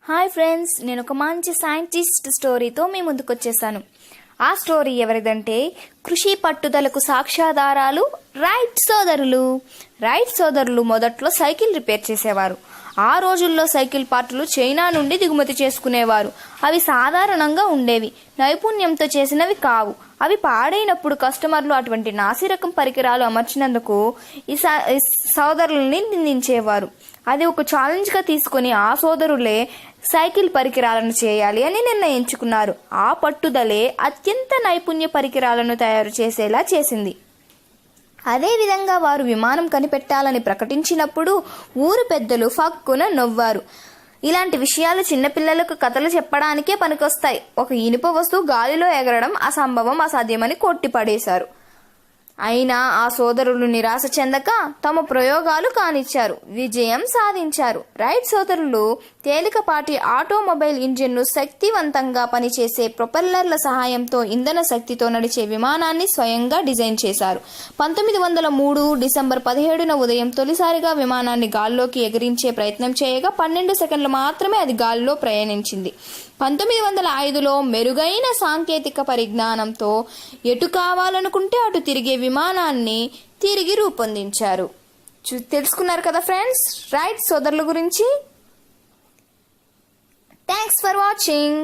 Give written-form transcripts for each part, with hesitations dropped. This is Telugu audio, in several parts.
హాయ్ ఫ్రెండ్స్, నేను ఒక మంచి సైంటిస్ట్ స్టోరీతో మీ ముందుకు వచ్చేసాను. ఆ స్టోరీ ఎవరిదంటే కృషి పట్టుదలకు సాక్ష్యాధారాలు రైట్ సోదరులు. రైట్ సోదరులు మొదట్లో సైకిల్ రిపేర్ చేసేవారు. ఆ రోజుల్లో సైకిల్ పార్టులు చైనా నుండి దిగుమతి చేసుకునేవారు. అవి సాధారణంగా ఉండేవి, నైపుణ్యంతో చేసినవి కావు. అవి పాడైనప్పుడు కస్టమర్లు అటువంటి నాసిరకం పరికరాలు అమర్చినందుకు ఈ సోదరుల్ని నిందించేవారు. అది ఒక ఛాలెంజ్గా తీసుకుని ఆ సోదరులే సైకిల్ పరికరాలను చేయాలి అని నిర్ణయించుకున్నారు. ఆ పట్టుదలే అత్యంత నైపుణ్య పరికరాలను తయారు చేసేలా చేసింది. అదేవిధంగా వారు విమానం కనిపెట్టాలని ప్రకటించినప్పుడు ఊరు పెద్దలు ఫక్కున నవ్వారు. ఇలాంటి విషయాలు చిన్నపిల్లలకు కథలు చెప్పడానికే పనికొస్తాయి. ఒక ఇనుప వస్తువు గాలిలో ఎగరడం అసంభవం, అసాధ్యమని కొట్టిపడేశారు. అయినా ఆ సోదరులు నిరాశ చెందక తమ ప్రయోగాలు కానిచ్చారు, విజయం సాధించారు. రైట్ సోదరులు తేలికపాటి ఆటోమొబైల్ ఇంజిన్ను శక్తివంతంగా పనిచేసే ప్రొపెల్లర్ల సహాయంతో ఇంధన శక్తితో నడిచే విమానాన్ని స్వయంగా డిజైన్ చేశారు. 1903 డిసెంబర్ 17న ఉదయం తొలిసారిగా విమానాన్ని గాల్లోకి ఎగిరించే ప్రయత్నం చేయగా 12 సెకండ్లు మాత్రమే అది గాల్లో ప్రయాణించింది. 1905లో మెరుగైన సాంకేతిక పరిజ్ఞానంతో ఎటు కావాలనుకుంటే అటు తిరిగే విమానాన్ని తిరిగి రూపొందించారు. తెలుసుకున్నారు కదా ఫ్రెండ్స్ రైట్ సోదరుల గురించి. Thanks for watching.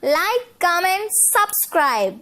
Like, comment, subscribe.